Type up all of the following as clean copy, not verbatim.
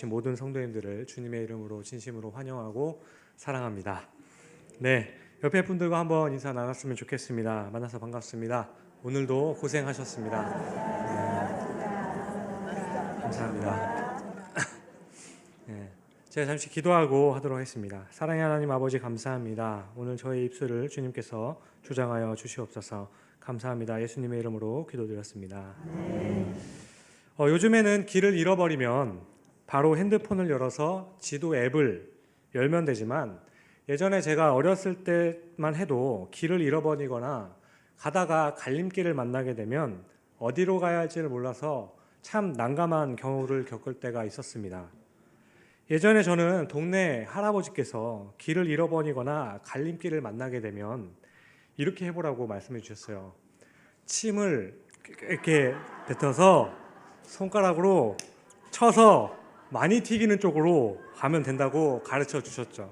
나오신 모든 성도님들을 주님의 이름으로 진심으로 환영하고 사랑합니다. 네, 옆에 분들과 한번 인사 나눴으면 좋겠습니다. 만나서 반갑습니다. 오늘도 고생하셨습니다. 감사합니다. 네, 제가 잠시 기도하고 하도록 하겠습니다. 사랑의 하나님 아버지 감사합니다. 오늘 저의 입술을 주님께서 주장하여 주시옵소서. 감사합니다. 예수님의 이름으로 기도드렸습니다. 요즘에는 길을 잃어버리면 바로 핸드폰을 열어서 지도 앱을 열면 되지만 예전에 제가 어렸을 때만 해도 길을 잃어버리거나 가다가 갈림길을 만나게 되면 어디로 가야 할지를 몰라서 참 난감한 경우를 겪을 때가 있었습니다. 예전에 저는 동네 할아버지께서 길을 잃어버리거나 갈림길을 만나게 되면 이렇게 해보라고 말씀해 주셨어요. 침을 이렇게 뱉어서 손가락으로 쳐서 많이 튀기는 쪽으로 가면 된다고 가르쳐 주셨죠.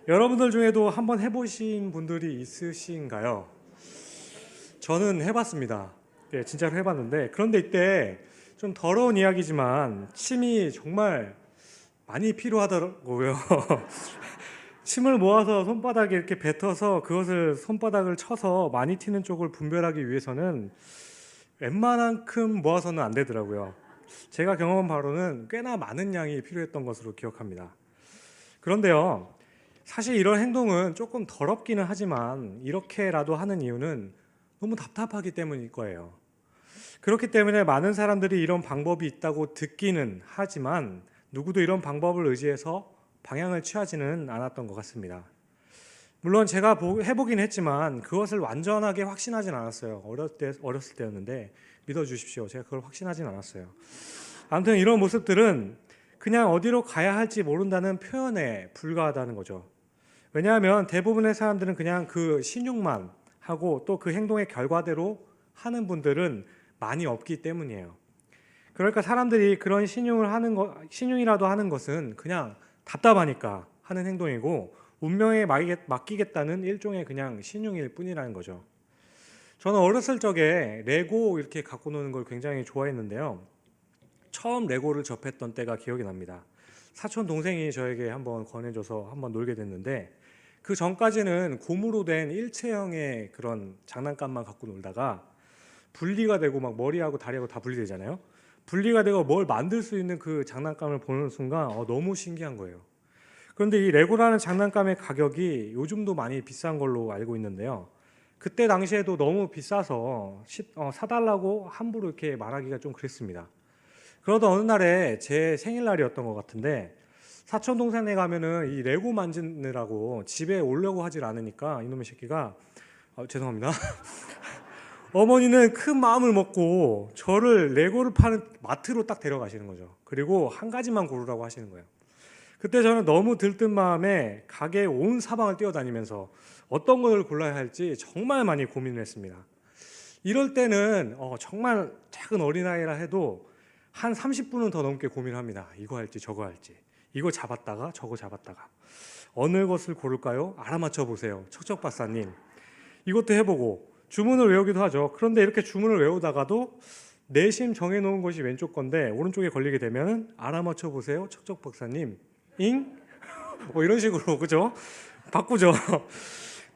여러분들 중에도 한번 해보신 분들이 있으신가요? 저는 해봤습니다. 네, 진짜로 해봤는데 그런데 이때 좀 더러운 이야기지만 침이 정말 많이 필요하더라고요. 침을 모아서 손바닥에 이렇게 뱉어서 그것을 손바닥을 쳐서 많이 튀는 쪽을 분별하기 위해서는 웬만한큼 모아서는 안 되더라고요. 제가 경험한 바로는 꽤나 많은 양이 필요했던 것으로 기억합니다. 그런데요, 사실 이런 행동은 조금 더럽기는 하지만 이렇게라도 하는 이유는 너무 답답하기 때문일 거예요. 그렇기 때문에 많은 사람들이 이런 방법이 있다고 듣기는 하지만 누구도 이런 방법을 의지해서 방향을 취하지는 않았던 것 같습니다. 물론 제가 해보긴 했지만 그것을 완전하게 확신하진 않았어요. 어렸을 때였는데 믿어주십시오. 제가 그걸 확신하진 않았어요. 아무튼 이런 모습들은 그냥 어디로 가야 할지 모른다는 표현에 불과하다는 거죠. 왜냐하면 대부분의 사람들은 그냥 그 신용만 하고 또 그 행동의 결과대로 하는 분들은 많이 없기 때문이에요. 그러니까 사람들이 그런 신용이라도 하는 것은 그냥 답답하니까 하는 행동이고 운명에 맡기겠다는 일종의 그냥 신용일 뿐이라는 거죠. 저는 어렸을 적에 레고 이렇게 갖고 노는 걸 굉장히 좋아했는데요. 처음 레고를 접했던 때가 기억이 납니다. 사촌 동생이 저에게 한번 권해줘서 한번 놀게 됐는데 그 전까지는 고무로 된 일체형의 그런 장난감만 갖고 놀다가 분리가 되고 막 머리하고 다리하고 다 분리되잖아요. 분리가 되고 뭘 만들 수 있는 그 장난감을 보는 순간 너무 신기한 거예요. 그런데 이 레고라는 장난감의 가격이 요즘도 많이 비싼 걸로 알고 있는데요. 그때 당시에도 너무 비싸서 사달라고 함부로 이렇게 말하기가 좀 그랬습니다. 그러다 어느 날에 제 생일날이었던 것 같은데 사촌 동생네 가면은 이 레고 만지느라고 집에 오려고 하질 않으니까 이놈의 새끼가 죄송합니다. 어머니는 큰 마음을 먹고 저를 레고를 파는 마트로 딱 데려가시는 거죠. 그리고 한 가지만 고르라고 하시는 거예요. 그때 저는 너무 들뜬 마음에 가게 온 사방을 뛰어다니면서 어떤 것을 골라야 할지 정말 많이 고민을 했습니다. 이럴 때는 정말 작은 어린아이라 해도 한 30분은 더 넘게 고민을 합니다. 이거 할지 저거 할지. 이거 잡았다가 저거 잡았다가. 어느 것을 고를까요? 알아맞혀 보세요. 척척박사님. 이것도 해보고 주문을 외우기도 하죠. 그런데 이렇게 주문을 외우다가도 내심 정해놓은 것이 왼쪽 건데 오른쪽에 걸리게 되면 알아맞혀 보세요. 척척박사님. 잉? 이런 식으로 그죠? 바꾸죠.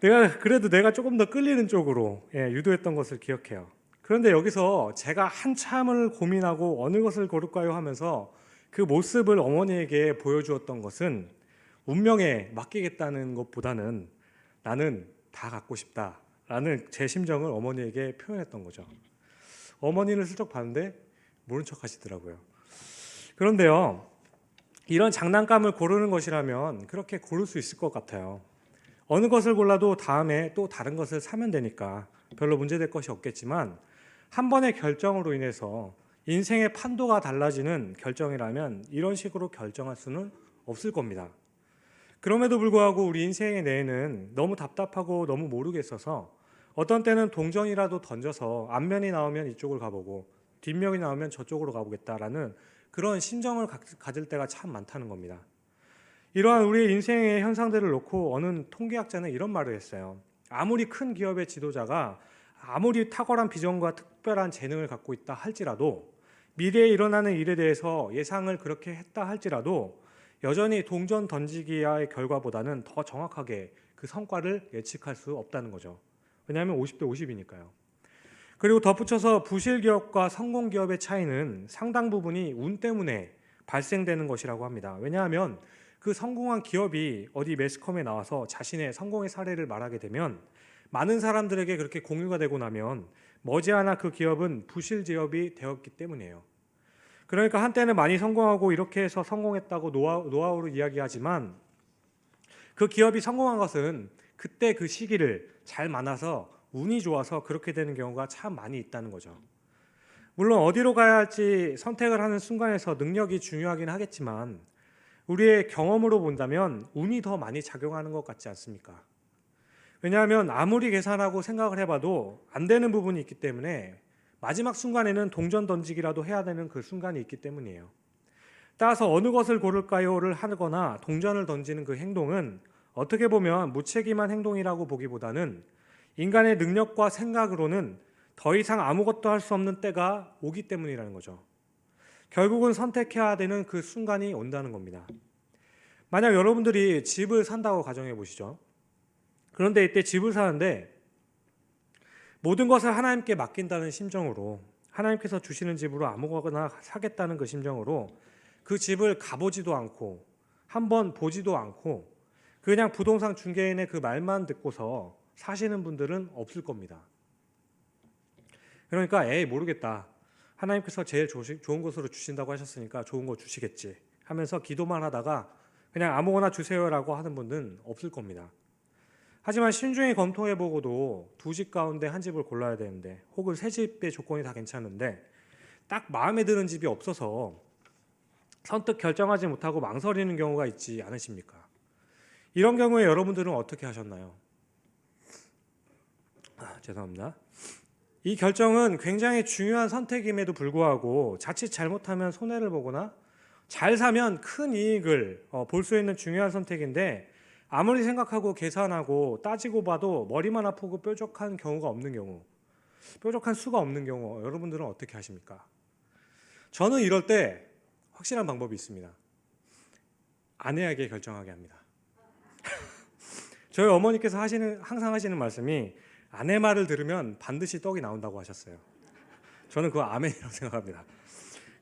내가 조금 더 끌리는 쪽으로 유도했던 것을 기억해요. 그런데 여기서 제가 한참을 고민하고 어느 것을 고를까요 하면서 그 모습을 어머니에게 보여주었던 것은 운명에 맡기겠다는 것보다는 나는 다 갖고 싶다라는 제 심정을 어머니에게 표현했던 거죠. 어머니는 슬쩍 봤는데 모른 척 하시더라고요. 그런데요, 이런 장난감을 고르는 것이라면 그렇게 고를 수 있을 것 같아요. 어느 것을 골라도 다음에 또 다른 것을 사면 되니까 별로 문제될 것이 없겠지만 한 번의 결정으로 인해서 인생의 판도가 달라지는 결정이라면 이런 식으로 결정할 수는 없을 겁니다. 그럼에도 불구하고 우리 인생의 내에는 너무 답답하고 너무 모르겠어서 어떤 때는 동전이라도 던져서 앞면이 나오면 이쪽을 가보고 뒷면이 나오면 저쪽으로 가보겠다라는 그런 심정을 가질 때가 참 많다는 겁니다. 이러한 우리의 인생의 현상들을 놓고 어느 통계학자는 이런 말을 했어요. 아무리 큰 기업의 지도자가 아무리 탁월한 비전과 특별한 재능을 갖고 있다 할지라도 미래에 일어나는 일에 대해서 예상을 그렇게 했다 할지라도 여전히 동전 던지기의 결과보다는 더 정확하게 그 성과를 예측할 수 없다는 거죠. 왜냐하면 50대 50이니까요. 그리고 덧붙여서 부실 기업과 성공 기업의 차이는 상당 부분이 운 때문에 발생되는 것이라고 합니다. 왜냐하면 그 성공한 기업이 어디 매스컴에 나와서 자신의 성공의 사례를 말하게 되면 많은 사람들에게 그렇게 공유가 되고 나면 머지않아 그 기업은 부실 기업이 되었기 때문이에요. 그러니까 한때는 많이 성공하고 이렇게 해서 성공했다고 노하우로 이야기하지만 그 기업이 성공한 것은 그때 그 시기를 잘 만나서 운이 좋아서 그렇게 되는 경우가 참 많이 있다는 거죠. 물론 어디로 가야 할지 선택을 하는 순간에서 능력이 중요하긴 하겠지만 우리의 경험으로 본다면 운이 더 많이 작용하는 것 같지 않습니까? 왜냐하면 아무리 계산하고 생각을 해봐도 안 되는 부분이 있기 때문에 마지막 순간에는 동전 던지기라도 해야 되는 그 순간이 있기 때문이에요. 따라서 어느 것을 고를까요를 하거나 동전을 던지는 그 행동은 어떻게 보면 무책임한 행동이라고 보기보다는 인간의 능력과 생각으로는 더 이상 아무것도 할 수 없는 때가 오기 때문이라는 거죠. 결국은 선택해야 되는 그 순간이 온다는 겁니다. 만약 여러분들이 집을 산다고 가정해 보시죠. 그런데 이때 집을 사는데 모든 것을 하나님께 맡긴다는 심정으로, 하나님께서 주시는 집으로 아무거나 사겠다는 그 심정으로 그 집을 가보지도 않고 한번 보지도 않고 그냥 부동산 중개인의 그 말만 듣고서 사시는 분들은 없을 겁니다. 그러니까 모르겠다. 하나님께서 제일 좋은 것으로 주신다고 하셨으니까 좋은 거 주시겠지 하면서 기도만 하다가 그냥 아무거나 주세요라고 하는 분은 없을 겁니다. 하지만 신중히 검토해보고도 두 집 가운데 한 집을 골라야 되는데 혹은 세 집의 조건이 다 괜찮은데 딱 마음에 드는 집이 없어서 선뜻 결정하지 못하고 망설이는 경우가 있지 않으십니까? 이런 경우에 여러분들은 어떻게 하셨나요? 죄송합니다. 이 결정은 굉장히 중요한 선택임에도 불구하고 자칫 잘못하면 손해를 보거나 잘 사면 큰 이익을 볼 수 있는 중요한 선택인데 아무리 생각하고 계산하고 따지고 봐도 머리만 아프고 뾰족한 경우가 없는 경우, 뾰족한 수가 없는 경우 여러분들은 어떻게 하십니까? 저는 이럴 때 확실한 방법이 있습니다. 아내에게 결정하게 합니다. 저희 어머니께서 항상 하시는 말씀이 아내 말을 들으면 반드시 떡이 나온다고 하셨어요. 저는 그거 아멘이라고 생각합니다.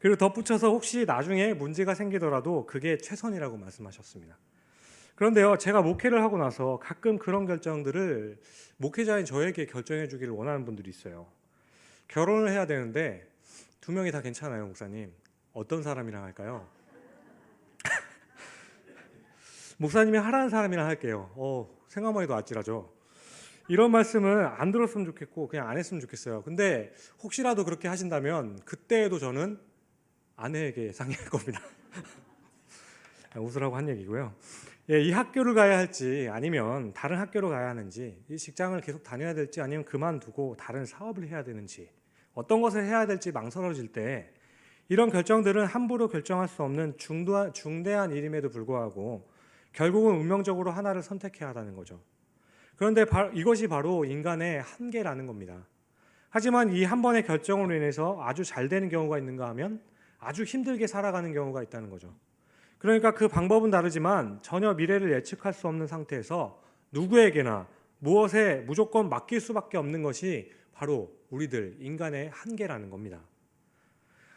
그리고 덧붙여서 혹시 나중에 문제가 생기더라도 그게 최선이라고 말씀하셨습니다. 그런데요, 제가 목회를 하고 나서 가끔 그런 결정들을 목회자인 저에게 결정해 주기를 원하는 분들이 있어요. 결혼을 해야 되는데 두 명이 다 괜찮아요, 목사님. 어떤 사람이랑 할까요? 목사님이 하라는 사람이랑 할게요. 생각만 해도 아찔하죠. 이런 말씀은 안 들었으면 좋겠고 그냥 안 했으면 좋겠어요. 근데 혹시라도 그렇게 하신다면 그때에도 저는 아내에게 상의할 겁니다. 웃으라고 한 얘기고요. 이 학교를 가야 할지 아니면 다른 학교로 가야 하는지, 이 직장을 계속 다녀야 될지 아니면 그만두고 다른 사업을 해야 되는지, 어떤 것을 해야 될지 망설여질 때 이런 결정들은 함부로 결정할 수 없는 중대한 일임에도 불구하고 결국은 운명적으로 하나를 선택해야 한다는 거죠. 그런데 이것이 바로 인간의 한계라는 겁니다. 하지만 이 한 번의 결정으로 인해서 아주 잘 되는 경우가 있는가 하면 아주 힘들게 살아가는 경우가 있다는 거죠. 그러니까 그 방법은 다르지만 전혀 미래를 예측할 수 없는 상태에서 누구에게나 무엇에 무조건 맡길 수밖에 없는 것이 바로 우리들 인간의 한계라는 겁니다.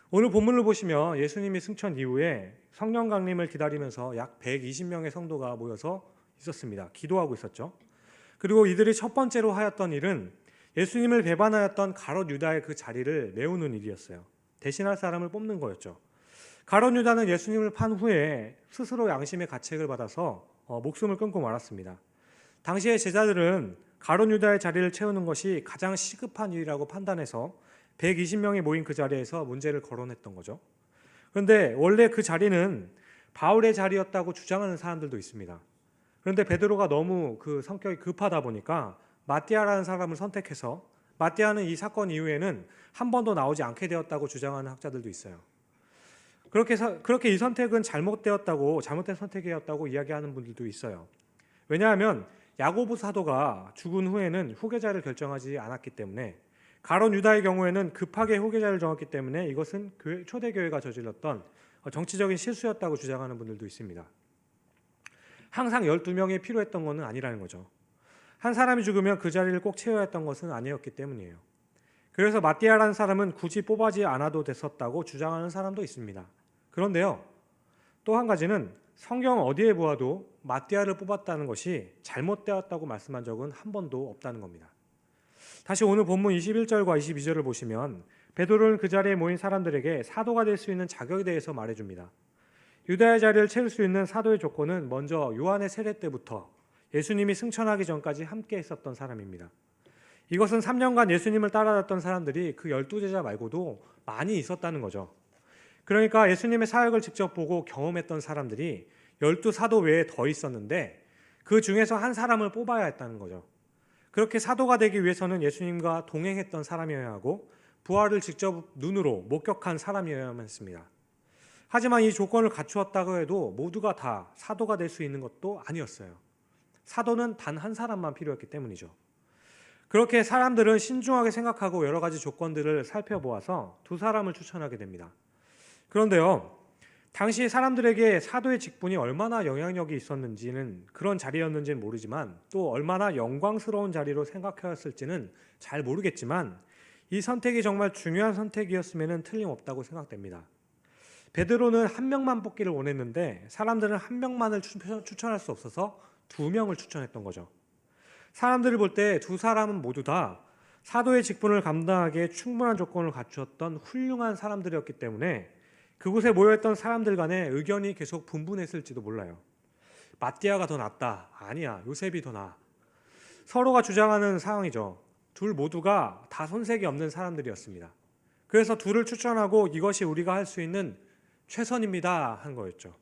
오늘 본문을 보시면 예수님이 승천 이후에 성령 강림을 기다리면서 약 120명의 성도가 모여서 있었습니다. 기도하고 있었죠. 그리고 이들이 첫 번째로 하였던 일은 예수님을 배반하였던 가롯 유다의 그 자리를 메우는 일이었어요. 대신할 사람을 뽑는 거였죠. 가롯 유다는 예수님을 판 후에 스스로 양심의 가책을 받아서 목숨을 끊고 말았습니다. 당시의 제자들은 가롯 유다의 자리를 채우는 것이 가장 시급한 일이라고 판단해서 120명이 모인 그 자리에서 문제를 거론했던 거죠. 그런데 원래 그 자리는 바울의 자리였다고 주장하는 사람들도 있습니다. 그런데 베드로가 너무 그 성격이 급하다 보니까 마띠아라는 사람을 선택해서 마띠아는 이 사건 이후에는 한 번도 나오지 않게 되었다고 주장하는 학자들도 있어요. 그렇게 이 선택은 잘못된 선택이었다고 이야기하는 분들도 있어요. 왜냐하면 야고보 사도가 죽은 후에는 후계자를 결정하지 않았기 때문에 가론 유다의 경우에는 급하게 후계자를 정했기 때문에 이것은 초대교회가 저질렀던 정치적인 실수였다고 주장하는 분들도 있습니다. 항상 12명이 필요했던 것은 아니라는 거죠. 한 사람이 죽으면 그 자리를 꼭 채워야 했던 것은 아니었기 때문이에요. 그래서 마띠아라는 사람은 굳이 뽑아지 않아도 됐었다고 주장하는 사람도 있습니다. 그런데요, 또 한 가지는 성경 어디에 보아도 마띠아를 뽑았다는 것이 잘못되었다고 말씀한 적은 한 번도 없다는 겁니다. 다시 오늘 본문 21절과 22절을 보시면 베드로는 그 자리에 모인 사람들에게 사도가 될 수 있는 자격에 대해서 말해줍니다. 유다의 자리를 채울 수 있는 사도의 조건은 먼저 요한의 세례 때부터 예수님이 승천하기 전까지 함께 있었던 사람입니다. 이것은 3년간 예수님을 따라갔던 사람들이 그 12제자 말고도 많이 있었다는 거죠. 그러니까 예수님의 사역을 직접 보고 경험했던 사람들이 12사도 외에 더 있었는데 그 중에서 한 사람을 뽑아야 했다는 거죠. 그렇게 사도가 되기 위해서는 예수님과 동행했던 사람이어야 하고 부활을 직접 눈으로 목격한 사람이어야만 했습니다. 하지만 이 조건을 갖추었다고 해도 모두가 다 사도가 될 수 있는 것도 아니었어요. 사도는 단 한 사람만 필요했기 때문이죠. 그렇게 사람들은 신중하게 생각하고 여러 가지 조건들을 살펴보아서 두 사람을 추천하게 됩니다. 그런데요, 당시 사람들에게 사도의 직분이 얼마나 영향력이 있었는지는, 그런 자리였는지는 모르지만 또 얼마나 영광스러운 자리로 생각하였을지는 잘 모르겠지만 이 선택이 정말 중요한 선택이었음에는 틀림없다고 생각됩니다. 베드로는 한 명만 뽑기를 원했는데 사람들은 한 명만을 추천할 수 없어서 두 명을 추천했던 거죠. 사람들을 볼 때 두 사람은 모두 다 사도의 직분을 감당하기에 충분한 조건을 갖추었던 훌륭한 사람들이었기 때문에 그곳에 모여있던 사람들 간에 의견이 계속 분분했을지도 몰라요. 마띠아가 더 낫다. 아니야, 요셉이 더 나아. 서로가 주장하는 상황이죠. 둘 모두가 다 손색이 없는 사람들이었습니다. 그래서 둘을 추천하고 이것이 우리가 할 수 있는 최선입니다 한 거였죠.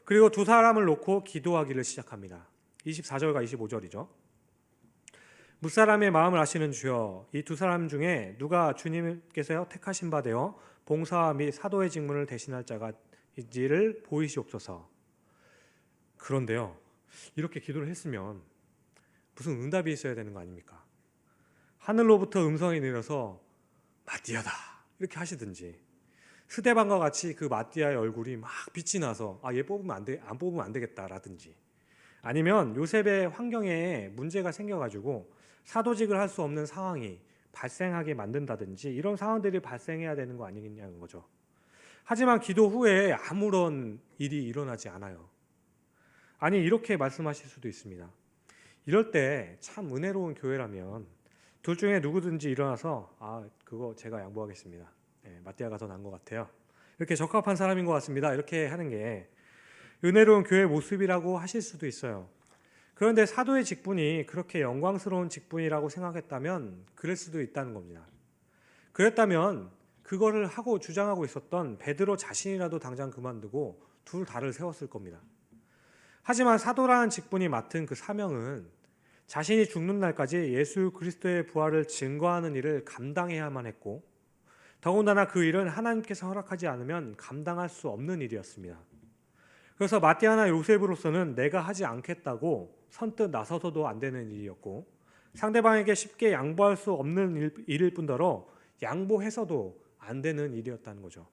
그리고 두 사람을 놓고 기도하기를 시작합니다. 24절과 25절이죠. 무사람의 마음을 아시는 주여, 이 두 사람 중에 누가 주님께서 택하신 바 되어 봉사와 및 사도의 직분을 대신할 자가인지를 보이시옵소서. 그런데요, 이렇게 기도를 했으면 무슨 응답이 있어야 되는 거 아닙니까? 하늘로부터 음성이 내려서 마띠아다 이렇게 하시든지, 스데반과 같이 그 마띠아의 얼굴이 막 빛이 나서 얘 안 뽑으면 안 되겠다라든지, 아니면 요셉의 환경에 문제가 생겨가지고 사도직을 할 수 없는 상황이 발생하게 만든다든지 이런 상황들이 발생해야 되는 거 아니겠냐는 거죠. 하지만 기도 후에 아무런 일이 일어나지 않아요. 아니, 이렇게 말씀하실 수도 있습니다. 이럴 때 참 은혜로운 교회라면 둘 중에 누구든지 일어나서 그거 제가 양보하겠습니다. 마띠아가 더 나은 것 같아요. 이렇게 적합한 사람인 것 같습니다. 이렇게 하는 게 은혜로운 교회 모습이라고 하실 수도 있어요. 그런데 사도의 직분이 그렇게 영광스러운 직분이라고 생각했다면 그럴 수도 있다는 겁니다. 그랬다면 그거를 하고 주장하고 있었던 베드로 자신이라도 당장 그만두고 둘 다를 세웠을 겁니다. 하지만 사도라는 직분이 맡은 그 사명은 자신이 죽는 날까지 예수 그리스도의 부활을 증거하는 일을 감당해야만 했고, 더군다나 그 일은 하나님께서 허락하지 않으면 감당할 수 없는 일이었습니다. 그래서 마띠아나 요셉으로서는 내가 하지 않겠다고 선뜻 나서서도 안 되는 일이었고, 상대방에게 쉽게 양보할 수 없는 일일 뿐더러 양보해서도 안 되는 일이었다는 거죠.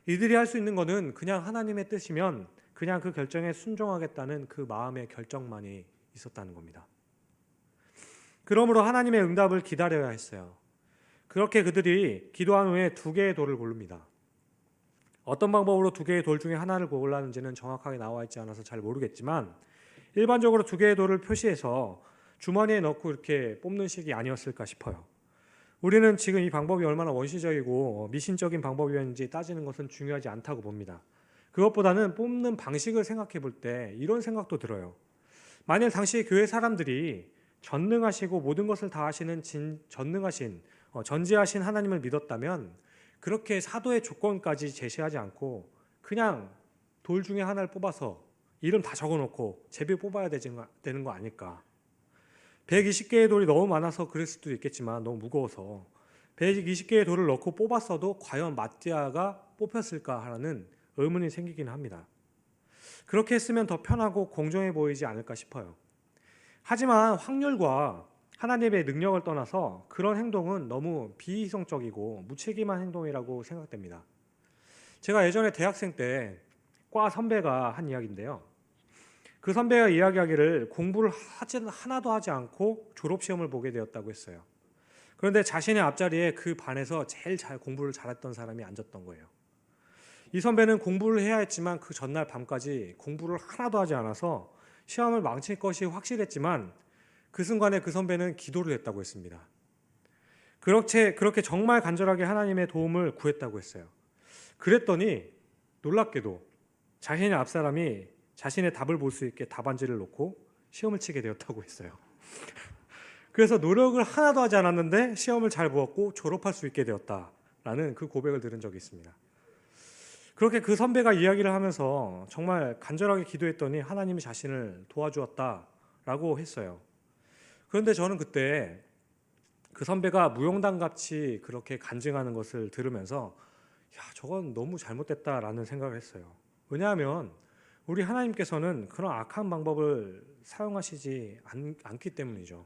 이들이 할 수 있는 것은 그냥 하나님의 뜻이면 그냥 그 결정에 순종하겠다는 그 마음의 결정만이 있었다는 겁니다. 그러므로 하나님의 응답을 기다려야 했어요. 그렇게 그들이 기도한 후에 2개의 돌을 고릅니다. 어떤 방법으로 2개의 돌 중에 하나를 골랐는지는 정확하게 나와 있지 않아서 잘 모르겠지만 일반적으로 2개의 돌을 표시해서 주머니에 넣고 이렇게 뽑는 식이 아니었을까 싶어요. 우리는 지금 이 방법이 얼마나 원시적이고 미신적인 방법이었는지 따지는 것은 중요하지 않다고 봅니다. 그것보다는 뽑는 방식을 생각해 볼 때 이런 생각도 들어요. 만일 당시 교회 사람들이 전능하시고 모든 것을 다 하시는 전지하신 하나님을 믿었다면 그렇게 사도의 조건까지 제시하지 않고 그냥 돌 중에 하나를 뽑아서 이름 다 적어놓고 제비 뽑아야 되는 거 아닐까. 120개의 돌이 너무 많아서 그럴 수도 있겠지만 너무 무거워서 120개의 돌을 넣고 뽑았어도 과연 마띠아가 뽑혔을까 하는 의문이 생기긴 합니다. 그렇게 했으면 더 편하고 공정해 보이지 않을까 싶어요. 하지만 확률과 하나님의 능력을 떠나서 그런 행동은 너무 비이성적이고 무책임한 행동이라고 생각됩니다. 제가 예전에 대학생 때 과 선배가 한 이야기인데요. 그 선배가 이야기하기를 공부를 하나도 하지 않고 졸업시험을 보게 되었다고 했어요. 그런데 자신의 앞자리에 그 반에서 제일 잘 공부를 잘했던 사람이 앉았던 거예요. 이 선배는 공부를 해야 했지만 그 전날 밤까지 공부를 하나도 하지 않아서 시험을 망칠 것이 확실했지만 그 순간에 그 선배는 기도를 했다고 했습니다. 그렇게 정말 간절하게 하나님의 도움을 구했다고 했어요. 그랬더니 놀랍게도 자신의 앞사람이 자신의 답을 볼 수 있게 답안지를 놓고 시험을 치게 되었다고 했어요. 그래서 노력을 하나도 하지 않았는데 시험을 잘 보았고 졸업할 수 있게 되었다라는 그 고백을 들은 적이 있습니다. 그렇게 그 선배가 이야기를 하면서 정말 간절하게 기도했더니 하나님이 자신을 도와주었다라고 했어요. 그런데 저는 그때 그 선배가 무용담같이 그렇게 간증하는 것을 들으면서 저건 너무 잘못됐다라는 생각을 했어요. 왜냐하면 우리 하나님께서는 그런 악한 방법을 사용하시지 않기 때문이죠.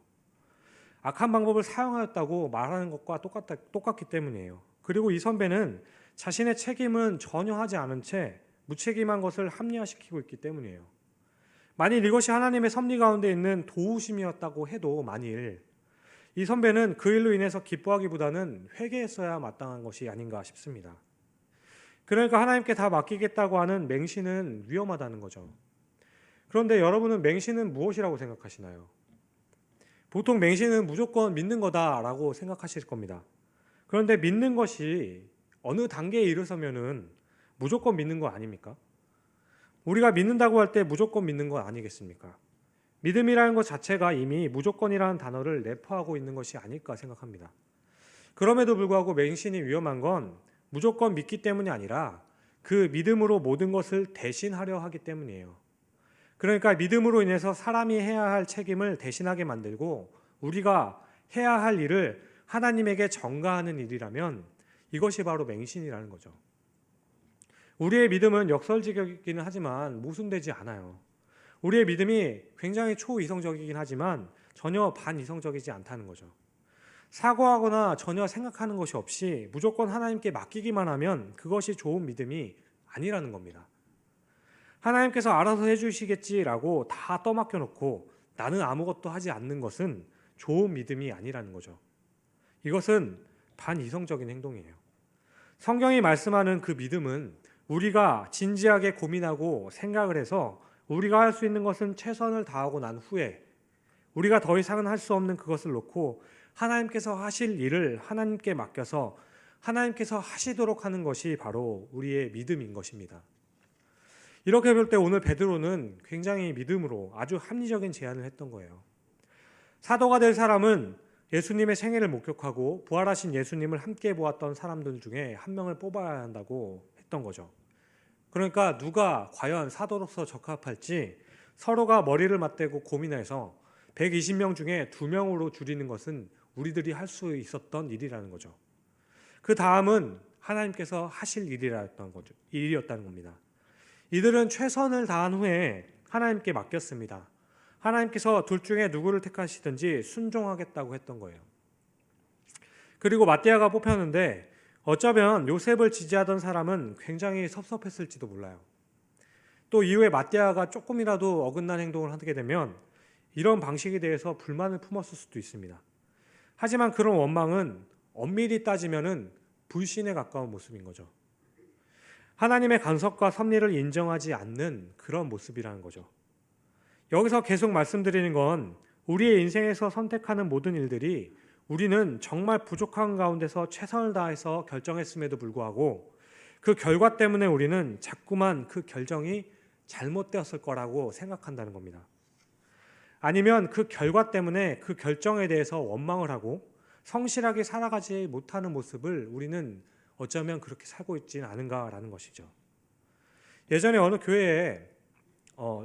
악한 방법을 사용하였다고 말하는 것과 똑같기 때문이에요. 그리고 이 선배는 자신의 책임은 전혀 하지 않은 채 무책임한 것을 합리화시키고 있기 때문이에요. 만일 이것이 하나님의 섭리 가운데 있는 도우심이었다고 해도 만일 이 선배는 그 일로 인해서 기뻐하기보다는 회개했어야 마땅한 것이 아닌가 싶습니다. 그러니까 하나님께 다 맡기겠다고 하는 맹신은 위험하다는 거죠. 그런데 여러분은 맹신은 무엇이라고 생각하시나요? 보통 맹신은 무조건 믿는 거다라고 생각하실 겁니다. 그런데 믿는 것이 어느 단계에 이르서면은 무조건 믿는 거 아닙니까? 우리가 믿는다고 할 때 무조건 믿는 거 아니겠습니까? 믿음이라는 것 자체가 이미 무조건이라는 단어를 내포하고 있는 것이 아닐까 생각합니다. 그럼에도 불구하고 맹신이 위험한 건 무조건 믿기 때문이 아니라 그 믿음으로 모든 것을 대신하려 하기 때문이에요. 그러니까 믿음으로 인해서 사람이 해야 할 책임을 대신하게 만들고 우리가 해야 할 일을 하나님에게 전가하는 일이라면 이것이 바로 맹신이라는 거죠. 우리의 믿음은 역설적이기는 하지만 모순되지 않아요. 우리의 믿음이 굉장히 초이성적이긴 하지만 전혀 반이성적이지 않다는 거죠. 사고하거나 전혀 생각하는 것이 없이 무조건 하나님께 맡기기만 하면 그것이 좋은 믿음이 아니라는 겁니다. 하나님께서 알아서 해주시겠지라고 다 떠맡겨 놓고 나는 아무것도 하지 않는 것은 좋은 믿음이 아니라는 거죠. 이것은 반이성적인 행동이에요. 성경이 말씀하는 그 믿음은 우리가 진지하게 고민하고 생각을 해서 우리가 할 수 있는 것은 최선을 다하고 난 후에 우리가 더 이상은 할 수 없는 그것을 놓고 하나님께서 하실 일을 하나님께 맡겨서 하나님께서 하시도록 하는 것이 바로 우리의 믿음인 것입니다. 이렇게 볼 때 오늘 베드로는 굉장히 믿음으로 아주 합리적인 제안을 했던 거예요. 사도가 될 사람은 예수님의 생애를 목격하고 부활하신 예수님을 함께 보았던 사람들 중에 한 명을 뽑아야 한다고 했던 거죠. 그러니까 누가 과연 사도로서 적합할지 서로가 머리를 맞대고 고민해서 120명 중에 2명으로 줄이는 것은 우리들이 할 수 있었던 일이라는 거죠. 그 다음은 하나님께서 하실 일이었다는 겁니다. 이들은 최선을 다한 후에 하나님께 맡겼습니다. 하나님께서 둘 중에 누구를 택하시든지 순종하겠다고 했던 거예요. 그리고 마띠아가 뽑혔는데 어쩌면 요셉을 지지하던 사람은 굉장히 섭섭했을지도 몰라요. 또 이후에 마띠아가 조금이라도 어긋난 행동을 하게 되면 이런 방식에 대해서 불만을 품었을 수도 있습니다. 하지만 그런 원망은 엄밀히 따지면은 불신에 가까운 모습인 거죠. 하나님의 간섭과 섭리를 인정하지 않는 그런 모습이라는 거죠. 여기서 계속 말씀드리는 건 우리의 인생에서 선택하는 모든 일들이 우리는 정말 부족한 가운데서 최선을 다해서 결정했음에도 불구하고 그 결과 때문에 우리는 자꾸만 그 결정이 잘못되었을 거라고 생각한다는 겁니다. 아니면 그 결과 때문에 그 결정에 대해서 원망을 하고 성실하게 살아가지 못하는 모습을 우리는 어쩌면 그렇게 살고 있지는 않은가라는 것이죠. 예전에 어느 교회에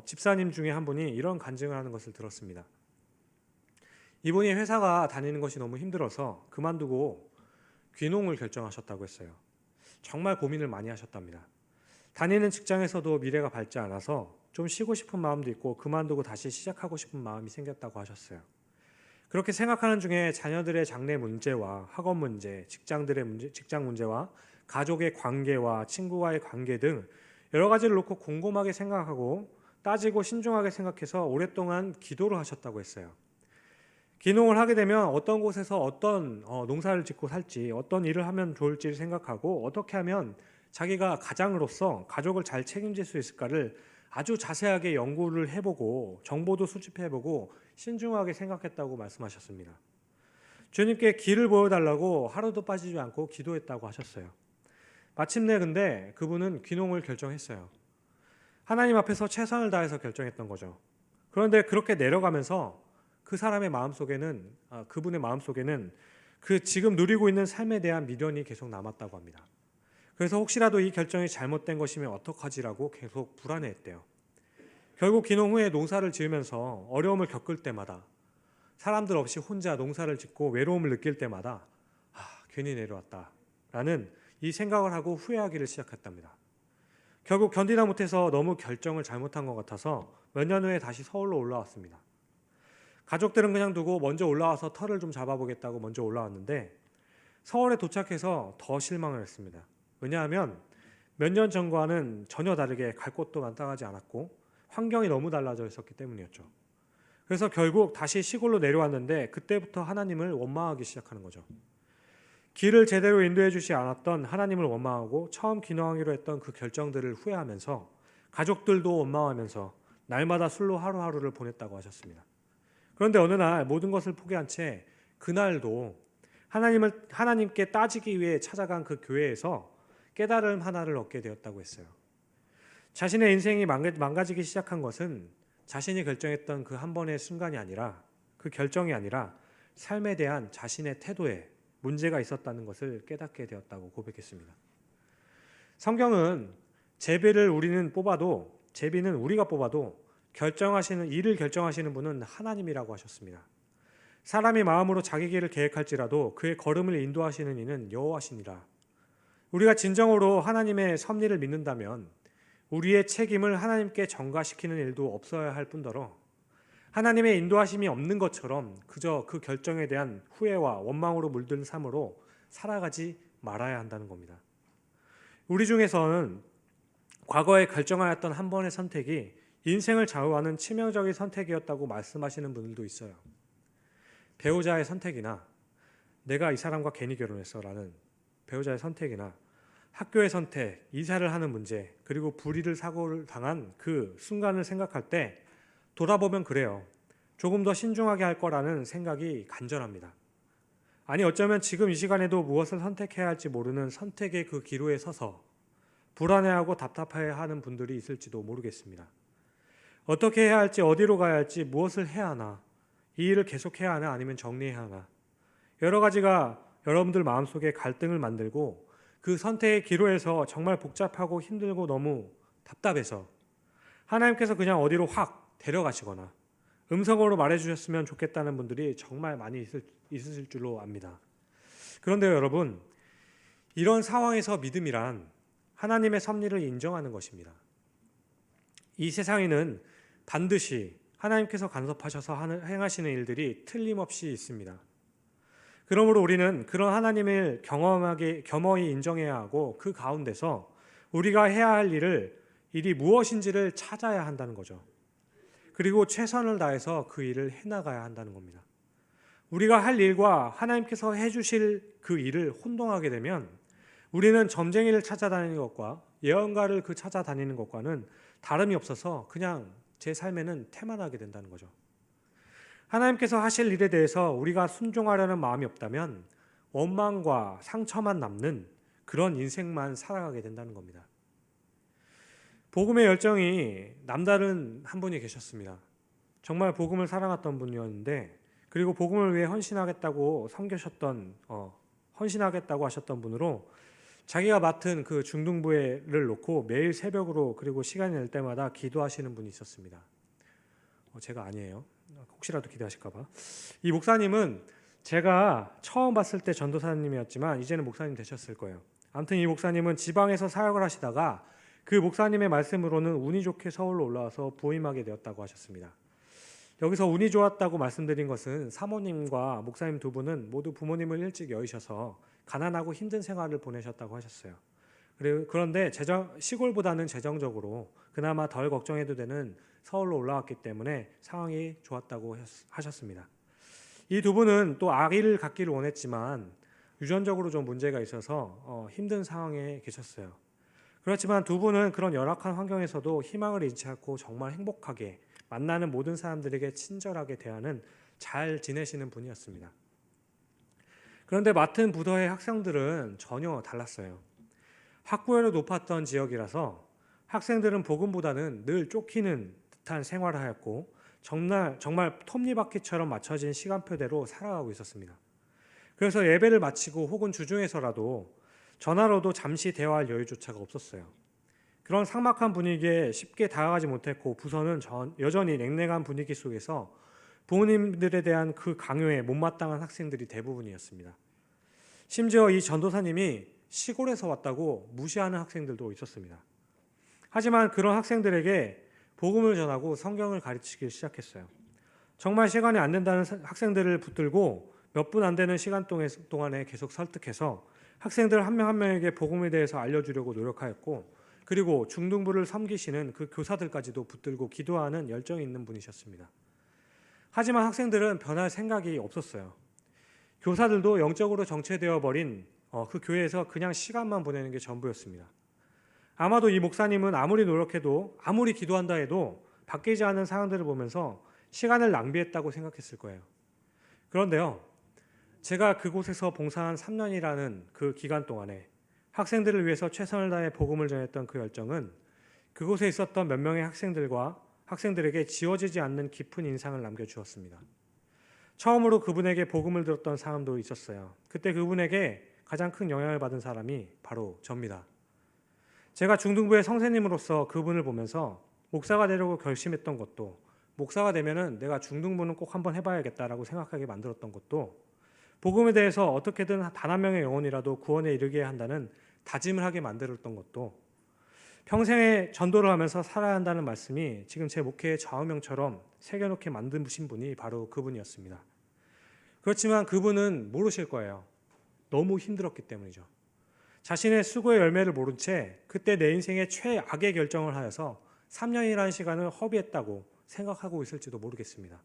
집사님 중에 한 분이 이런 간증을 하는 것을 들었습니다. 이분이 회사가 다니는 것이 너무 힘들어서 그만두고 귀농을 결정하셨다고 했어요. 정말 고민을 많이 하셨답니다. 다니는 직장에서도 미래가 밝지 않아서 좀 쉬고 싶은 마음도 있고 그만두고 다시 시작하고 싶은 마음이 생겼다고 하셨어요. 그렇게 생각하는 중에 자녀들의 장래 문제와 학업 문제, 직장들의 문제, 직장 문제와 가족의 관계와 친구와의 관계 등 여러 가지를 놓고 곰곰하게 생각하고 따지고 신중하게 생각해서 오랫동안 기도를 하셨다고 했어요. 기농을 하게 되면 어떤 곳에서 어떤 농사를 짓고 살지, 어떤 일을 하면 좋을지를 생각하고 어떻게 하면 자기가 가장으로서 가족을 잘 책임질 수 있을까를 아주 자세하게 연구를 해보고 정보도 수집해보고 신중하게 생각했다고 말씀하셨습니다. 주님께 길을 보여달라고 하루도 빠지지 않고 기도했다고 하셨어요. 마침내 근데 그분은 귀농을 결정했어요. 하나님 앞에서 최선을 다해서 결정했던 거죠. 그런데 그렇게 내려가면서 그 사람의 마음속에는 그분의 마음속에는 그 지금 누리고 있는 삶에 대한 미련이 계속 남았다고 합니다. 그래서 혹시라도 이 결정이 잘못된 것이면 어떡하지라고 계속 불안해했대요. 결국 귀농 후에 농사를 지으면서 어려움을 겪을 때마다 사람들 없이 혼자 농사를 짓고 외로움을 느낄 때마다 괜히 내려왔다라는 이 생각을 하고 후회하기를 시작했답니다. 결국 견디다 못해서 너무 결정을 잘못한 것 같아서 몇 년 후에 다시 서울로 올라왔습니다. 가족들은 그냥 두고 먼저 올라와서 털을 좀 잡아보겠다고 먼저 올라왔는데 서울에 도착해서 더 실망을 했습니다. 왜냐하면 몇 년 전과는 전혀 다르게 갈 곳도 마땅하지 않았고 환경이 너무 달라져 있었기 때문이었죠. 그래서 결국 다시 시골로 내려왔는데 그때부터 하나님을 원망하기 시작하는 거죠. 길을 제대로 인도해 주시 않았던 하나님을 원망하고 처음 귀농하기로 했던 그 결정들을 후회하면서 가족들도 원망하면서 날마다 술로 하루하루를 보냈다고 하셨습니다. 그런데 어느 날 모든 것을 포기한 채 그날도 하나님께 따지기 위해 찾아간 그 교회에서 깨달음 하나를 얻게 되었다고 했어요. 자신의 인생이 망가지기 시작한 것은 자신이 결정했던 그 한 번의 순간이 아니라 그 결정이 아니라 삶에 대한 자신의 태도에 문제가 있었다는 것을 깨닫게 되었다고 고백했습니다. 성경은 제비는 우리가 뽑아도 일을 결정하시는 분은 하나님이라고 하셨습니다. 사람이 마음으로 자기 길을 계획할지라도 그의 걸음을 인도하시는 이는 여호와시니라. 우리가 진정으로 하나님의 섭리를 믿는다면 우리의 책임을 하나님께 전가시키는 일도 없어야 할 뿐더러 하나님의 인도하심이 없는 것처럼 그저 그 결정에 대한 후회와 원망으로 물든 삶으로 살아가지 말아야 한다는 겁니다. 우리 중에서는 과거에 결정하였던 한 번의 선택이 인생을 좌우하는 치명적인 선택이었다고 말씀하시는 분들도 있어요. 배우자의 선택이나 내가 이 사람과 괜히 결혼했어라는 배우자의 선택이나 학교의 선택, 이사를 하는 문제, 그리고 불의를 사고를 당한 그 순간을 생각할 때 돌아보면 그래요. 조금 더 신중하게 할 거라는 생각이 간절합니다. 아니 어쩌면 지금 이 시간에도 무엇을 선택해야 할지 모르는 선택의 그 기로에 서서 불안해하고 답답해하는 분들이 있을지도 모르겠습니다. 어떻게 해야 할지, 어디로 가야 할지, 무엇을 해야 하나, 이 일을 계속해야 하나 아니면 정리해야 하나, 여러 가지가 여러분들 마음속에 갈등을 만들고 그 선택의 기로에서 정말 복잡하고 힘들고 너무 답답해서 하나님께서 그냥 어디로 확 데려가시거나 음성으로 말해주셨으면 좋겠다는 분들이 정말 많이 있으실 줄로 압니다. 그런데 여러분, 이런 상황에서 믿음이란 하나님의 섭리를 인정하는 것입니다. 이 세상에는 반드시 하나님께서 간섭하셔서 행하시는 일들이 틀림없이 있습니다. 그러므로 우리는 그런 하나님을 겸허히 인정해야 하고 그 가운데서 우리가 해야 할 일이 무엇인지를 찾아야 한다는 거죠. 그리고 최선을 다해서 그 일을 해나가야 한다는 겁니다. 우리가 할 일과 하나님께서 해주실 그 일을 혼동하게 되면 우리는 점쟁이를 찾아다니는 것과 예언가를 찾아다니는 것과는 다름이 없어서 그냥 제 삶에는 태만하게 된다는 거죠. 하나님께서 하실 일에 대해서 우리가 순종하려는 마음이 없다면 원망과 상처만 남는 그런 인생만 살아가게 된다는 겁니다. 복음의 열정이 남다른 한 분이 계셨습니다. 정말 복음을 사랑했던 분이었는데, 그리고 복음을 위해 헌신하겠다고 하셨던 분으로 자기가 맡은 그 중등부회를 놓고 매일 새벽으로 그리고 시간이 날 때마다 기도하시는 분이 있었습니다. 제가 아니에요. 혹시라도 기대하실까 봐. 이 목사님은 제가 처음 봤을 때 전도사님이었지만 이제는 목사님 되셨을 거예요. 아무튼 이 목사님은 지방에서 사역을 하시다가 그 목사님의 말씀으로는 운이 좋게 서울로 올라와서 부임하게 되었다고 하셨습니다. 여기서 운이 좋았다고 말씀드린 것은 사모님과 목사님 두 분은 모두 부모님을 일찍 여의셔서 가난하고 힘든 생활을 보내셨다고 하셨어요. 그런데 시골보다는 재정적으로 그나마 덜 걱정해도 되는 서울로 올라왔기 때문에 상황이 좋았다고 하셨습니다. 이 두 분은 또 아기를 갖기를 원했지만 유전적으로 좀 문제가 있어서 힘든 상황에 계셨어요. 그렇지만 두 분은 그런 열악한 환경에서도 희망을 잃지 않고 정말 행복하게 만나는 모든 사람들에게 친절하게 대하는 잘 지내시는 분이었습니다. 그런데 맡은 부서의 학생들은 전혀 달랐어요. 학구열이 높았던 지역이라서 학생들은 복음보다는 늘 쫓기는 듯한 생활을 하였고 정말 톱니바퀴처럼 맞춰진 시간표대로 살아가고 있었습니다. 그래서 예배를 마치고 혹은 주중에서라도 전화로도 잠시 대화할 여유조차가 없었어요. 그런 삭막한 분위기에 쉽게 다가가지 못했고 부서는 여전히 냉랭한 분위기 속에서 부모님들에 대한 그 강요에 못마땅한 학생들이 대부분이었습니다. 심지어 이 전도사님이 시골에서 왔다고 무시하는 학생들도 있었습니다. 하지만 그런 학생들에게 복음을 전하고 성경을 가르치기 시작했어요. 정말 시간이 안 된다는 학생들을 붙들고 몇 분 안 되는 시간 동안에 계속 설득해서 학생들 한 명 한 명에게 복음에 대해서 알려주려고 노력하였고 그리고 중등부를 섬기시는 그 교사들까지도 붙들고 기도하는 열정이 있는 분이셨습니다. 하지만 학생들은 변할 생각이 없었어요. 교사들도 영적으로 정체되어 버린 그 교회에서 그냥 시간만 보내는 게 전부였습니다. 아마도 이 목사님은 아무리 노력해도 아무리 기도한다 해도 바뀌지 않는 상황들을 보면서 시간을 낭비했다고 생각했을 거예요. 그런데요, 제가 그곳에서 봉사한 3년이라는 그 기간 동안에 학생들을 위해서 최선을 다해 복음을 전했던 그 열정은 그곳에 있었던 몇 명의 학생들에게 지워지지 않는 깊은 인상을 남겨주었습니다. 처음으로 그분에게 복음을 들었던 사람도 있었어요. 그때 그분에게 가장 큰 영향을 받은 사람이 바로 저입니다. 제가 중등부의 선생님으로서 그분을 보면서 목사가 되려고 결심했던 것도 목사가 되면은 내가 중등부는 꼭 한번 해봐야겠다라고 생각하게 만들었던 것도 복음에 대해서 어떻게든 단 한 명의 영혼이라도 구원에 이르게 한다는 다짐을 하게 만들었던 것도 평생에 전도를 하면서 살아야 한다는 말씀이 지금 제 목회의 좌우명처럼 새겨놓게 만드신 분이 바로 그분이었습니다. 그렇지만 그분은 모르실 거예요. 너무 힘들었기 때문이죠. 자신의 수고의 열매를 모른 채 그때 내 인생의 최악의 결정을 하여서 3년이라는 시간을 허비했다고 생각하고 있을지도 모르겠습니다.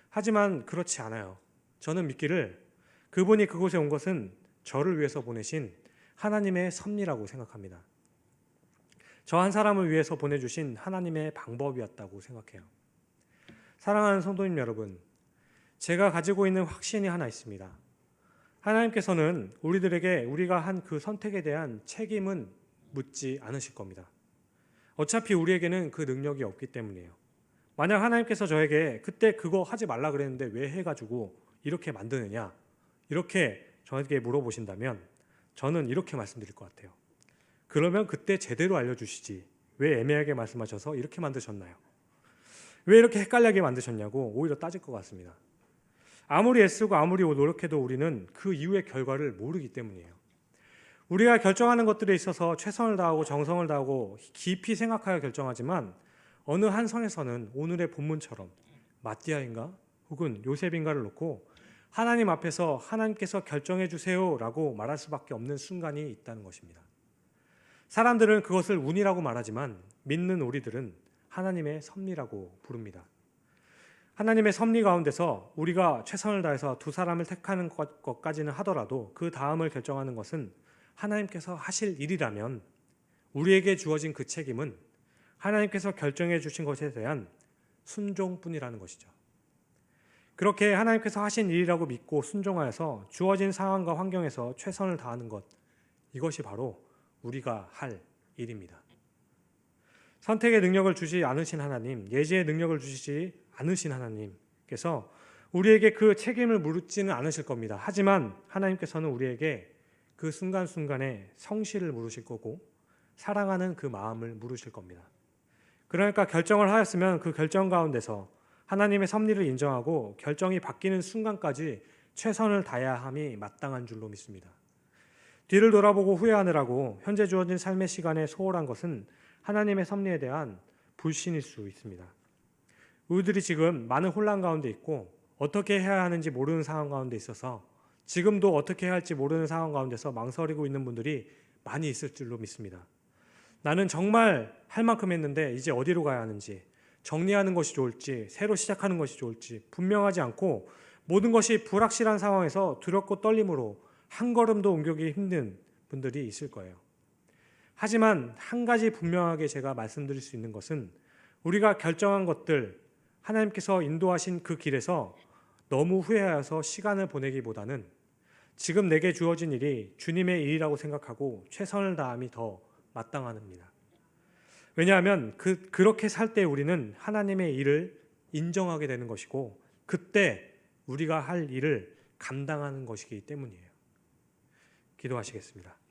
하지만 그렇지 않아요. 저는 믿기를 그분이 그곳에 온 것은 저를 위해서 보내신 하나님의 섭리라고 생각합니다. 저 한 사람을 위해서 보내주신 하나님의 방법이었다고 생각해요. 사랑하는 성도님 여러분, 제가 가지고 있는 확신이 하나 있습니다. 하나님께서는 우리들에게 우리가 한 그 선택에 대한 책임은 묻지 않으실 겁니다. 어차피 우리에게는 그 능력이 없기 때문이에요. 만약 하나님께서 저에게 그때 그거 하지 말라 그랬는데 왜 해가지고 이렇게 만드느냐 이렇게 저에게 물어보신다면 저는 이렇게 말씀드릴 것 같아요. 그러면 그때 제대로 알려주시지 왜 애매하게 말씀하셔서 이렇게 만드셨나요? 왜 이렇게 헷갈리게 만드셨냐고 오히려 따질 것 같습니다. 아무리 애쓰고 아무리 노력해도 우리는 그 이후의 결과를 모르기 때문이에요. 우리가 결정하는 것들에 있어서 최선을 다하고 정성을 다하고 깊이 생각하여 결정하지만 어느 한 선에서는 오늘의 본문처럼 마띠아인가 혹은 요셉인가를 놓고 하나님 앞에서 하나님께서 결정해 주세요라고 말할 수밖에 없는 순간이 있다는 것입니다. 사람들은 그것을 운이라고 말하지만 믿는 우리들은 하나님의 섭리라고 부릅니다. 하나님의 섭리 가운데서 우리가 최선을 다해서 두 사람을 택하는 것까지는 하더라도 그 다음을 결정하는 것은 하나님께서 하실 일이라면 우리에게 주어진 그 책임은 하나님께서 결정해 주신 것에 대한 순종뿐이라는 것이죠. 그렇게 하나님께서 하신 일이라고 믿고 순종하여서 주어진 상황과 환경에서 최선을 다하는 것, 이것이 바로 우리가 할 일입니다. 선택의 능력을 주지 않으신 하나님, 예지의 능력을 주시지 않으신 하나님께서 우리에게 그 책임을 물지는 않으실 겁니다. 하지만 하나님께서는 우리에게 그 순간순간에 성실을 물으실 거고 사랑하는 그 마음을 물으실 겁니다. 그러니까 결정을 하였으면 그 결정 가운데서 하나님의 섭리를 인정하고 결정이 바뀌는 순간까지 최선을 다해야 함이 마땅한 줄로 믿습니다. 뒤를 돌아보고 후회하느라고 현재 주어진 삶의 시간에 소홀한 것은 하나님의 섭리에 대한 불신일 수 있습니다. 우리들이 지금 많은 혼란 가운데 있고 어떻게 해야 하는지 모르는 상황 가운데 있어서 지금도 어떻게 해야 할지 모르는 상황 가운데서 망설이고 있는 분들이 많이 있을 줄로 믿습니다. 나는 정말 할 만큼 했는데 이제 어디로 가야 하는지, 정리하는 것이 좋을지, 새로 시작하는 것이 좋을지 분명하지 않고 모든 것이 불확실한 상황에서 두렵고 떨림으로 한 걸음도 옮기기 힘든 분들이 있을 거예요. 하지만 한 가지 분명하게 제가 말씀드릴 수 있는 것은 우리가 결정한 것들, 하나님께서 인도하신 그 길에서 너무 후회하여서 시간을 보내기보다는 지금 내게 주어진 일이 주님의 일이라고 생각하고 최선을 다함이 더 마땅합니다. 왜냐하면 그렇게 살 때 우리는 하나님의 일을 인정하게 되는 것이고 그때 우리가 할 일을 감당하는 것이기 때문이에요. 기도하시겠습니다.